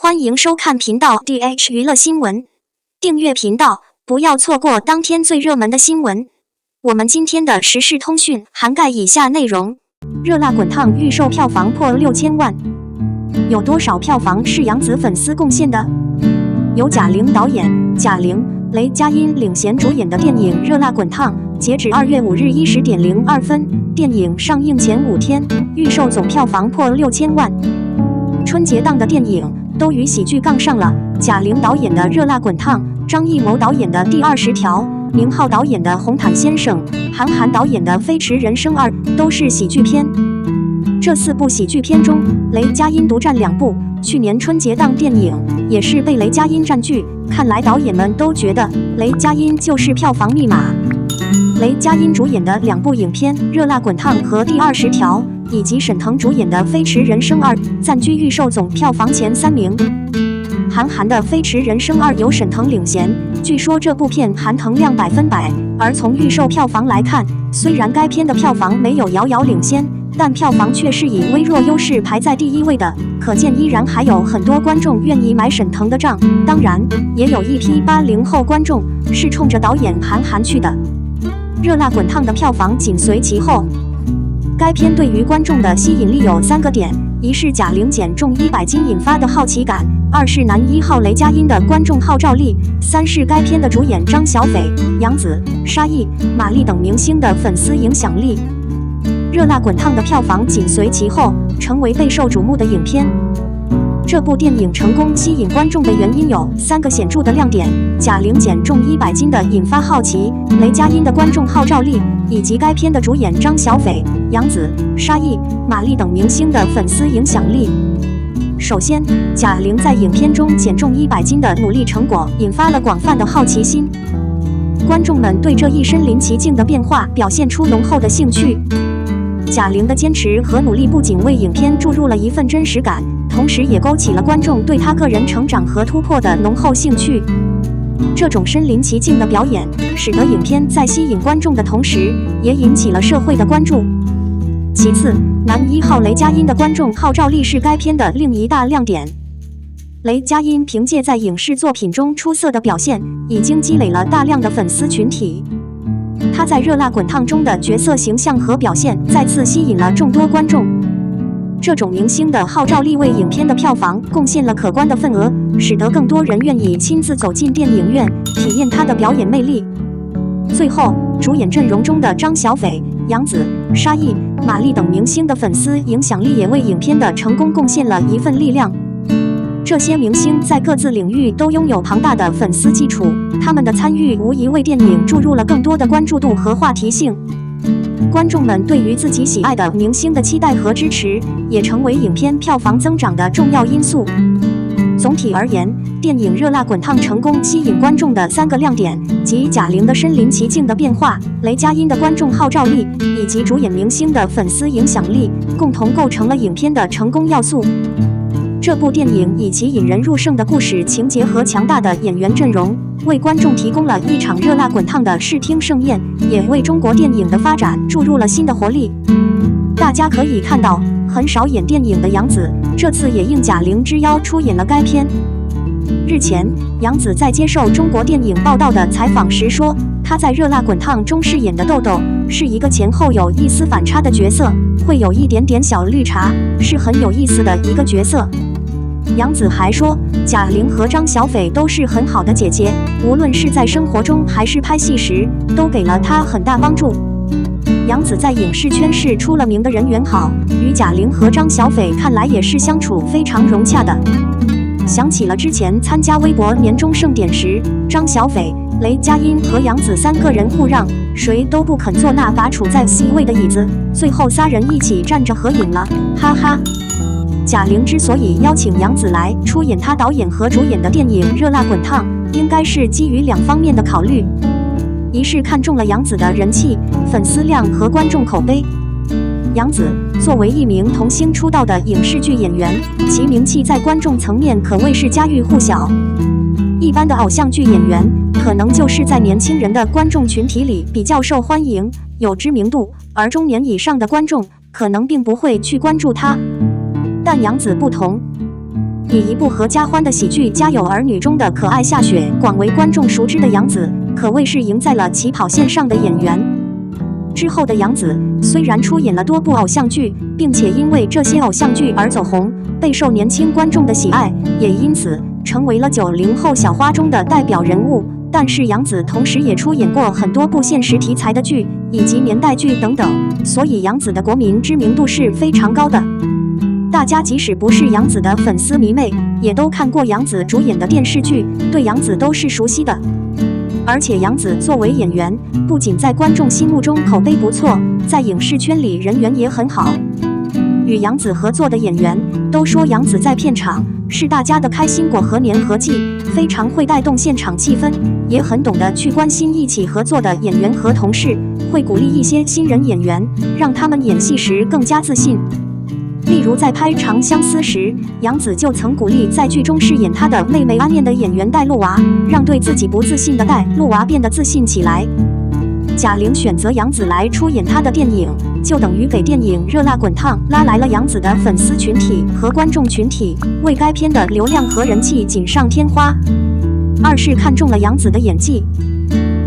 欢迎收看频道 DH 娱乐新闻，订阅频道，不要错过当天最热门的新闻。我们今天的时事通讯涵盖以下内容：热辣滚烫预售票房破6000万，有多少票房是杨紫粉丝贡献的？由贾玲导演，贾玲、雷佳音领衔主演的电影《热辣滚烫》，截止2月5日10点02分，电影上映前5天，预售总票房破6000万。春节档的电影都与喜剧杠上了，贾玲导演的《热辣滚烫》，张艺谋导演的《第20条》，宁浩导演的《红毯先生》，韩寒导演的《飞驰人生2》都是喜剧片。这4部喜剧片中，雷佳音独占2部，去年春节档电影也是被雷佳音占据，看来导演们都觉得雷佳音就是票房密码。雷佳音主演的2部影片《热辣滚烫》和《第20条》，以及沈腾主演的《飞驰人生2》暂居预售总票房前3名。韩寒的《飞驰人生2》由沈腾领衔，据说这部片韩腾亮100%，而从预售票房来看，虽然该片的票房没有遥遥领先，但票房却是以微弱优势排在第1位的，可见依然还有很多观众愿意买沈腾的账，当然也有一批80后观众是冲着导演韩寒去的。热辣滚烫的票房紧随其后。该片对于观众的吸引力有3个点：一是贾玲减重100斤引发的好奇感；2是男1号雷佳音的观众号召力；3是该片的主演张小斐、杨紫、沙溢、马丽等明星的粉丝影响力。热辣滚烫的票房紧随其后，成为备受瞩目的影片。这部电影成功吸引观众的原因有3个显著的亮点：贾玲减重100斤的引发好奇，雷佳音的观众号召力，以及该片的主演张小斐、杨紫、沙溢、马丽等明星的粉丝影响力。首先，贾玲在影片中减重100斤的努力成果引发了广泛的好奇心，观众们对这一身临其境的变化表现出浓厚的兴趣。贾玲的坚持和努力不仅为影片注入了一份真实感，同时也勾起了观众对她个人成长和突破的浓厚兴趣。这种身临其境的表演，使得影片在吸引观众的同时，也引起了社会的关注。其次，男1号雷佳音的观众号召力是该片的另一大亮点。雷佳音凭借在影视作品中出色的表现，已经积累了大量的粉丝群体。他在《热辣滚烫》中的角色形象和表现再次吸引了众多观众。这种明星的号召力为影片的票房贡献了可观的份额，使得更多人愿意亲自走进电影院，体验他的表演魅力。最后，主演阵容中的张小斐、杨紫、沙溢、马丽等明星的粉丝影响力也为影片的成功贡献了一份力量。这些明星在各自领域都拥有庞大的粉丝基础，他们的参与无疑为电影注入了更多的关注度和话题性。观众们对于自己喜爱的明星的期待和支持，也成为影片票房增长的重要因素。总体而言，电影《热辣滚烫》成功吸引观众的3个亮点，即贾玲的身临其境的变化、雷佳音的观众号召力，以及主演明星的粉丝影响力，共同构成了影片的成功要素。这部电影以其引人入胜的故事情节和强大的演员阵容，为观众提供了一场热辣滚烫的视听盛宴，也为中国电影的发展注入了新的活力。大家可以看到，很少演电影的杨紫，这次也应贾玲之邀出演了该片。日前，杨紫在接受中国电影报道的采访时说，她在《热辣滚烫》中饰演的豆豆是一个前后有一丝反差的角色，会有一点点小绿茶，是很有意思的一个角色。杨紫还说，贾玲和张小斐都是很好的姐姐，无论是在生活中还是拍戏时，都给了她很大帮助。杨紫在影视圈是出了名的人缘好，与贾玲和张小斐看来也是相处非常融洽的。想起了之前参加微博年终盛典时，张小斐、雷佳音和杨紫3个人互让，谁都不肯坐那把处在 C 位的椅子，最后3人一起站着合影了，哈哈。贾玲之所以邀请杨紫来出演她导演和主演的电影《热辣滚烫》，应该是基于2方面的考虑：一是看中了杨紫的人气、粉丝量和观众口碑。杨紫作为一名童星出道的影视剧演员，其名气在观众层面可谓是家喻户晓。一般的偶像剧演员可能就是在年轻人的观众群体里比较受欢迎、有知名度，而中年以上的观众可能并不会去关注他。但杨紫不同，以一部合家欢的喜剧《家有儿女》中的可爱夏雪广为观众熟知的杨紫，可谓是赢在了起跑线上的演员。之后的杨紫虽然出演了多部偶像剧，并且因为这些偶像剧而走红，备受年轻观众的喜爱，也因此成为了90后小花中的代表人物。但是杨紫同时也出演过很多部现实题材的剧以及年代剧等等，所以杨紫的国民知名度是非常高的。大家即使不是杨紫的粉丝迷妹，也都看过杨紫主演的电视剧，对杨紫都是熟悉的。而且杨紫作为演员，不仅在观众心目中口碑不错，在影视圈里人缘也很好。与杨紫合作的演员都说，杨紫在片场是大家的开心果和粘合剂，非常会带动现场气氛，也很懂得去关心一起合作的演员和同事，会鼓励一些新人演员，让他们演戏时更加自信。例如在拍《长相思》时，杨紫就曾鼓励在剧中饰演她的妹妹安念的演员戴露娃，让对自己不自信的戴露娃变得自信起来。贾玲选择杨紫来出演她的电影，就等于给电影《热辣滚烫》拉来了杨紫的粉丝群体和观众群体，为该片的流量和人气锦上添花。二是看中了杨紫的演技。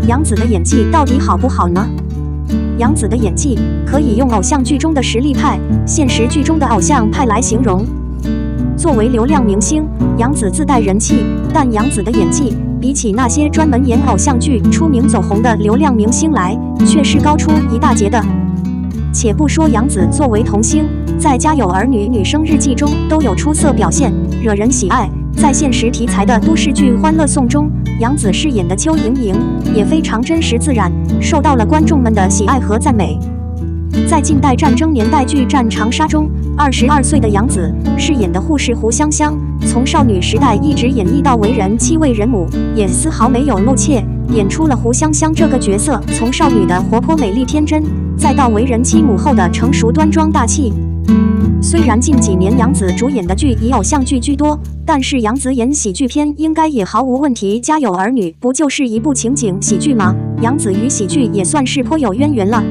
杨紫的演技到底好不好呢？杨紫的演技可以用偶像剧中的实力派、现实剧中的偶像派来形容。作为流量明星，杨紫自带人气，但杨紫的演技比起那些专门演偶像剧出名走红的流量明星来，却是高出一大截的。且不说杨紫作为童星，在《家有儿女》《女生日记》中都有出色表现，惹人喜爱。在现实题材的都市剧《欢乐颂》中，杨紫饰演的邱莹莹也非常真实自然，受到了观众们的喜爱和赞美。在近代战争年代剧《战长沙》中，22岁的杨紫饰演的护士胡香香，从少女时代一直演绎到为人妻为人母，也丝毫没有露怯，演出了胡香香这个角色从少女的活泼美丽天真，再到为人妻母后的成熟端庄大气。虽然近几年杨紫主演的剧以偶像剧居多，但是杨紫演喜剧片应该也毫无问题。《家有儿女》不就是一部情景喜剧吗？杨紫与喜剧也算是颇有渊源了。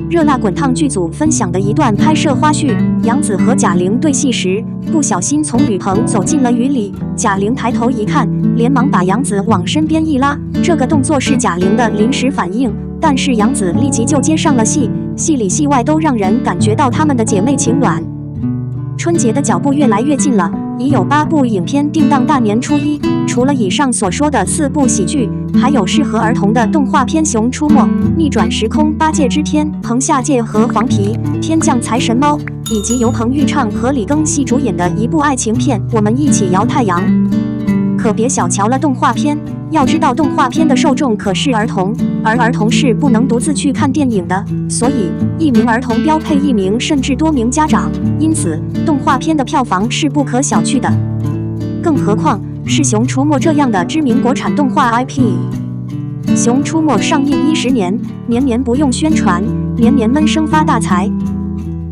热辣滚烫剧组分享的一段拍摄花絮，杨紫和贾玲对戏时，不小心从雨棚走进了雨里，贾玲抬头一看，连忙把杨紫往身边一拉，这个动作是贾玲的临时反应，但是杨紫立即就接上了戏，戏里戏外都让人感觉到她们的姐妹情暖。春节的脚步越来越近了，已有8部影片定档大年初一。除了以上所说的4部喜剧，还有适合儿童的动画片《熊出没》、逆转时空、八戒之天、彭下界和黄皮、天降财神猫，以及由彭昱畅和李庚希主演的一部爱情片《我们一起摇太阳》。可别小瞧了动画片，要知道动画片的受众可是儿童，而儿童是不能独自去看电影的，所以1名儿童标配1名甚至多名家长，因此动画片的票房是不可小觑的。更何况是《熊出没》这样的知名国产动画 IP。《熊出没》上映10年，年年不用宣传，年年闷声发大财。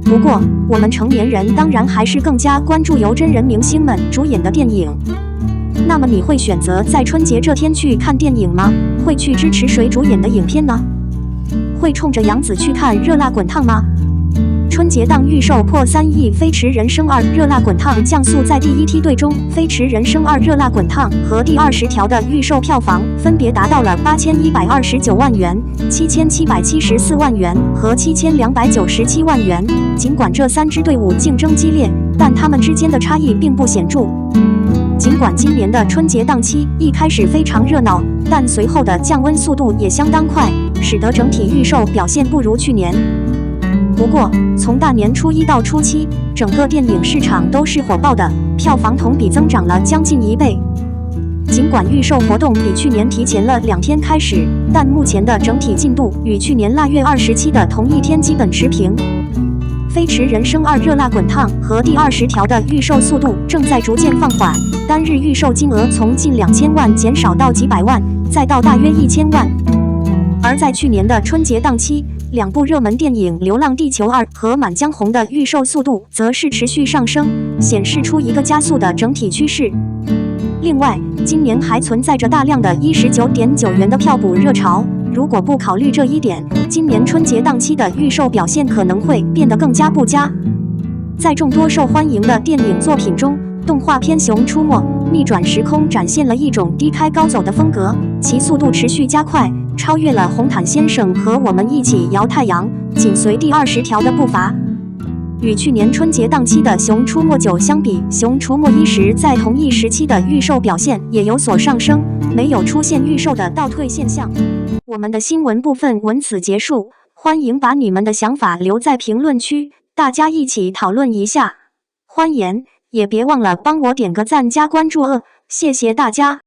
不过我们成年人当然还是更加关注由真人明星们主演的电影。那么你会选择在春节这天去看电影吗？会去支持谁主演的影片呢？会冲着杨紫去看《热辣滚烫》吗？春节档预售破3亿，《飞驰人生2热辣滚烫》降速在第一梯队中，《飞驰人生2热辣滚烫》和第20条的预售票房分别达到了8129万元、7774万元和7297万元。尽管这3支队伍竞争激烈，但他们之间的差异并不显著。尽管今年的春节档期一开始非常热闹，但随后的降温速度也相当快，使得整体预售表现不如去年。不过，从大年初一到初七，整个电影市场都是火爆的，票房同比增长了将近1倍。尽管预售活动比去年提前了2天开始，但目前的整体进度与去年腊月27的同一天基本持平。《飞驰人生2热辣滚烫》和第20条的预售速度正在逐渐放缓，单日预售金额从近2000万减少到几百万，再到大约1000万。而在去年的春节档期，2部热门电影《流浪地球2》和《满江红》的预售速度则是持续上升，显示出一个加速的整体趋势。另外，今年还存在着大量的19.9元的票补热潮，如果不考虑这一点，今年春节档期的预售表现可能会变得更加不佳。在众多受欢迎的电影作品中，动画片《熊出没：逆转时空》展现了一种低开高走的风格，其速度持续加快，超越了红毯先生和我们一起摇太阳，紧随第20条的步伐。与去年春节档期的《熊出没9》相比，《熊出没1时》在同一时期的预售表现也有所上升，没有出现预售的倒退现象。我们的新闻部分文此结束，欢迎把你们的想法留在评论区，大家一起讨论一下。欢迎，也别忘了帮我点个赞加关注谢谢大家。